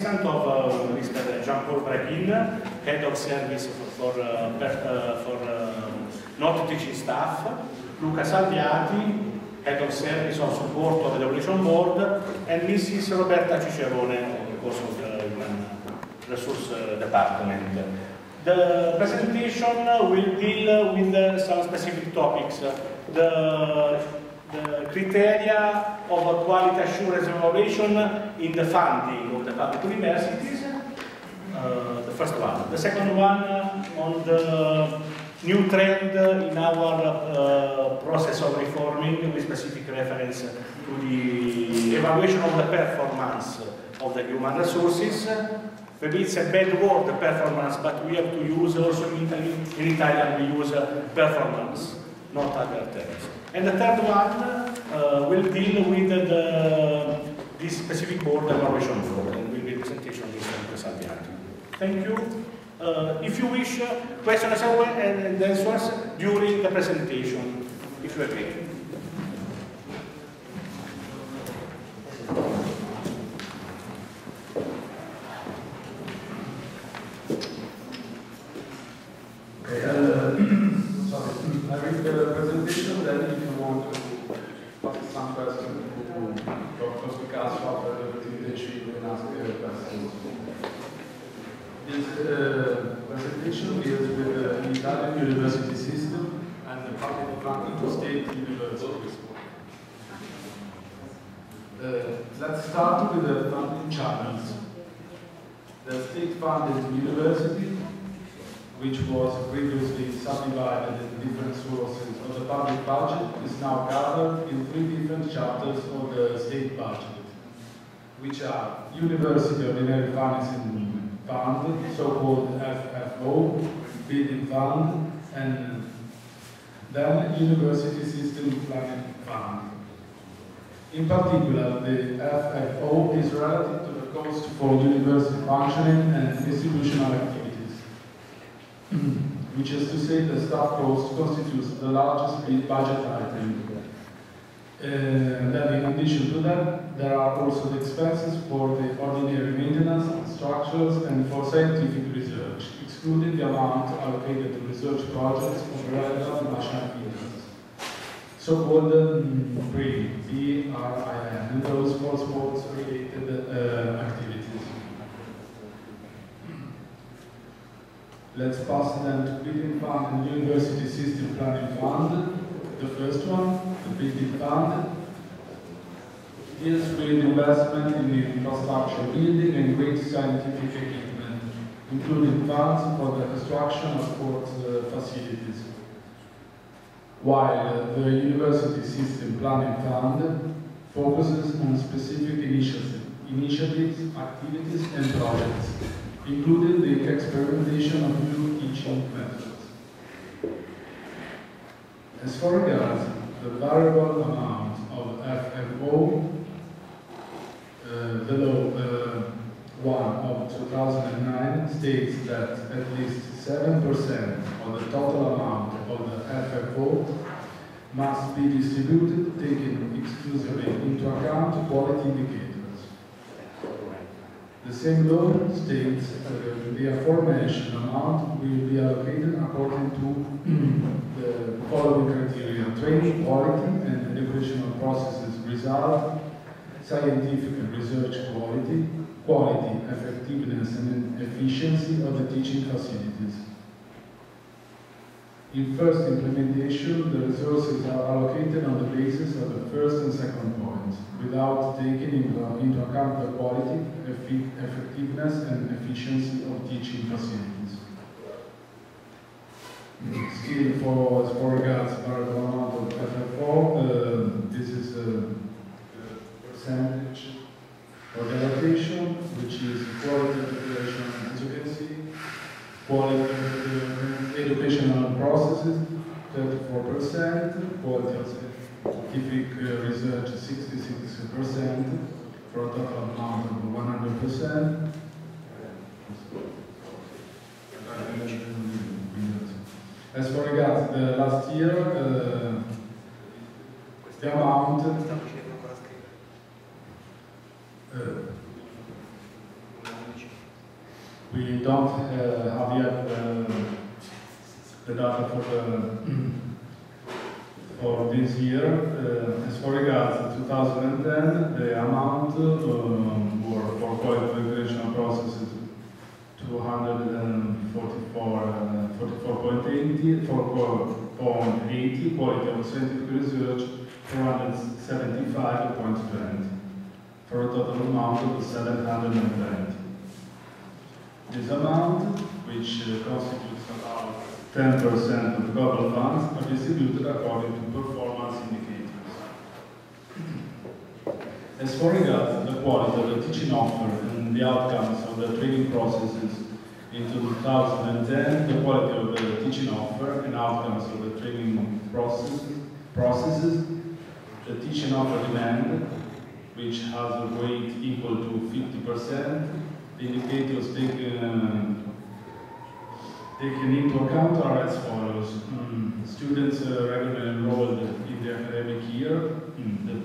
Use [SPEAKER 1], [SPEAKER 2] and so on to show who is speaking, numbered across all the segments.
[SPEAKER 1] of Mr. Jean-Paul Braquin, Head of Service for not teaching staff, Luca Salviati, Head of Service of Support of the Evaluation Board, and Mrs. Roberta Cicerone, also of the Human Resource Department. The presentation will deal with some specific topics. The criteria of quality assurance evaluation in the funding of the public universities, the first one. The second one on the new trend in our process of reforming, with specific reference to the evaluation of the performance of the human resources. Maybe it's a bad word, performance, but we have to use also in Italian we use performance, not other terms. And the third one will deal with this specific board, the evaluation board, and will be a presentation of Mr. Salviati. Thank you. If you wish, questions and answers during the presentation, if you agree.
[SPEAKER 2] I read the presentation, then if you want to ask some questions to Prof. Picasso after the presentation, you can ask questions. This presentation deals with the Italian university system and the public funding to state universities. Let's start with the funding channels. The state-funded university, which was previously subdivided into different sources of the public budget, is now gathered in 3 different chapters of the state budget, which are University Ordinary Financing Fund, so-called FFO, Building Fund, and then University System Planning Fund. In particular, the FFO is relative to the cost for university functioning and institutional activities, which is to say the staff cost constitutes the largest budget item. Then in addition to that, there are also the expenses for the ordinary maintenance, structures, and for scientific research, excluding the amount allocated to research projects of relevant national interest, so-called PRIN, and those for sports-related activities. Let's pass then to Building Fund and University System Planning Fund. The first one, the Building Fund, deals with investment in infrastructure building and great scientific equipment, including funds for the construction of sports facilities. While the University System Planning Fund focuses on specific initiatives, activities, and projects, including the experimentation of new teaching methods. As for regards the variable amount of FFO, the law 1 of 2009 states that at least 7% of the total amount of the FFO must be distributed taking exclusively into account quality indicators. The same law states the aforementioned amount will be allocated according to the following criteria: training quality and educational processes result, scientific and research quality, quality, effectiveness and efficiency of the teaching facilities. In first implementation, the resources are allocated on the basis of the first and second points, without taking into account the quality, effectiveness and efficiency of teaching facilities. Still, as for regards variable amount of FFO, this is the percentage of the allocation, which is quality education, as you can see, quality educational processes, 34%, quality of scientific research, 66%, for a total amount of 100%. As for regards the last year, the amount We don't have yet the data for this year. As for regards to 2010, the amount were for quality regulation processes 244.80, quality of scientific research 475.20, for a total amount of 720. This amount, which constitutes about 10% of global funds, are distributed according to performance indicators. As for regards the quality of the teaching offer and the outcomes of the training processes in 2010, the quality of the teaching offer and outcomes of the training processes, the teaching offer demand, which has a weight equal to 50%, the indicators taken into account are as follows. Students regularly enrolled in the academic year, in the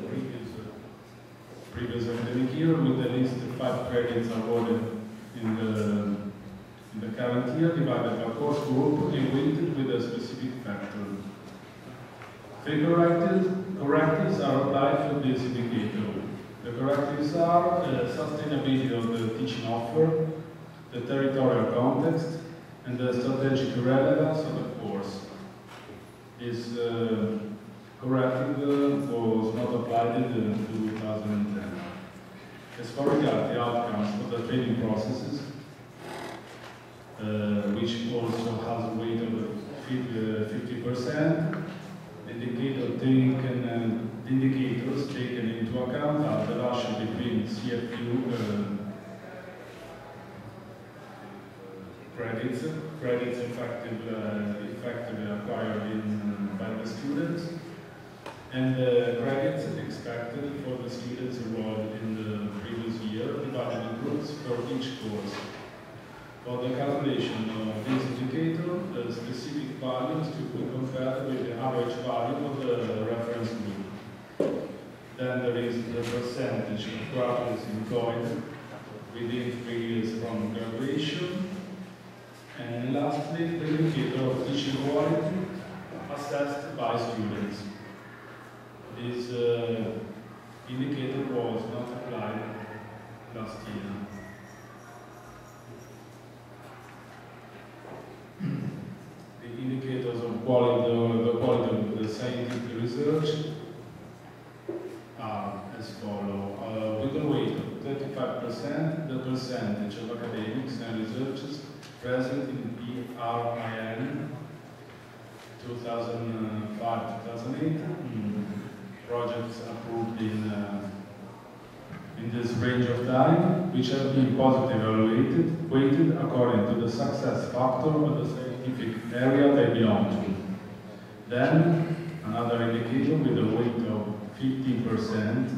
[SPEAKER 2] previous academic year, with at least 5 credits awarded in the current year, divided by course group and weighted with a specific factor. 3 correctives are applied to this indicator. The correctives are sustainability of the teaching offer, the territorial context, and the strategic relevance of the course. This corrective was not applied in 2010. As far as the outcomes of the training processes, which also has a weight of 50%, indicators taken into account are the relation between CFU credits effectively acquired by the students, and credits expected for the students enrolled in the previous year, divided in groups for each course. For the calculation of this indicator, the specific values to be compared with the average value of the reference group. Then there is the percentage of graduates employed within 3 years from graduation. And lastly, the indicator of teaching quality assessed by students. This indicator was not applied last year. The indicators of quality, the quality of the scientific research are as follows. With a weight of 35%, the percentage of academics and researchers present in PRIN 2005-2008 projects approved in this range of time, which have been positively weighted according to the success factor of the scientific area they belong to. Then, another indicator with a weight of 15%,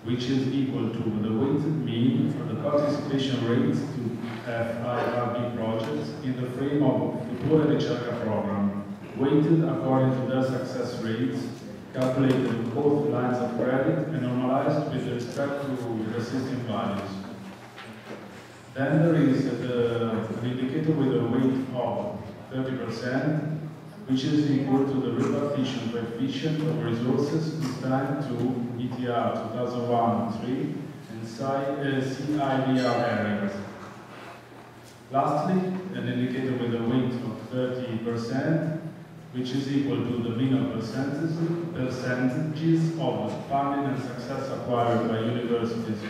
[SPEAKER 2] which is equal to the weighted mean for the participation rates to FIRB projects in the frame of Octubre Ricerca program, weighted according to their success rates, calculated in both lines of credit and normalized with respect to the system values. Then there is an indicator with a weight of 30%, which is equal to the repartition coefficient of resources assigned to ETR 2001-3 and CIDR areas. Lastly, an indicator with a weight of 30%, which is equal to the minimum percentages of funding and success acquired by universities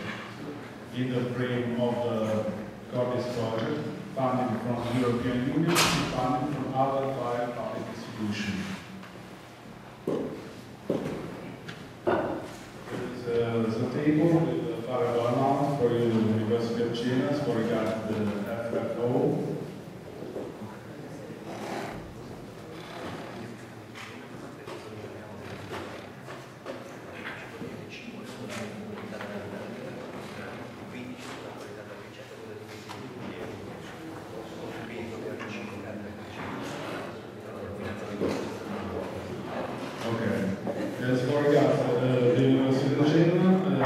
[SPEAKER 2] in the frame of the Cordis project, funding from the European Union and funding from other private public institutions. There is a table with the variable amount for the University of Genova for regard to the FFO. As for regards the University of Genova,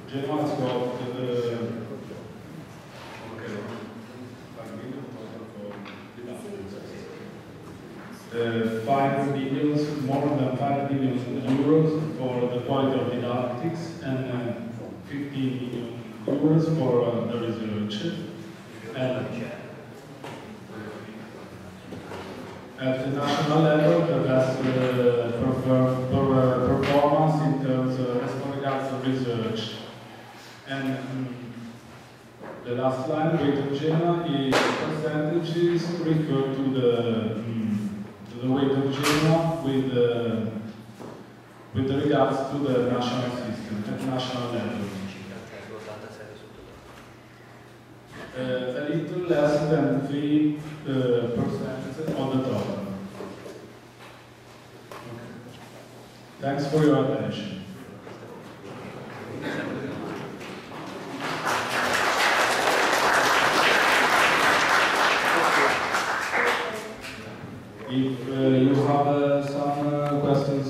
[SPEAKER 2] Genova has got 5 billion, more than 5 billion euros for the quality of didactics, and 15 million euros for the research. And at the national level, the best performance in terms as regards to research. And the last line, weight of Genoa, is percentages refer to the weight of Genoa with regards to the national system, at national level. A little less than 3% of the total. Thanks for your attention. If you have some questions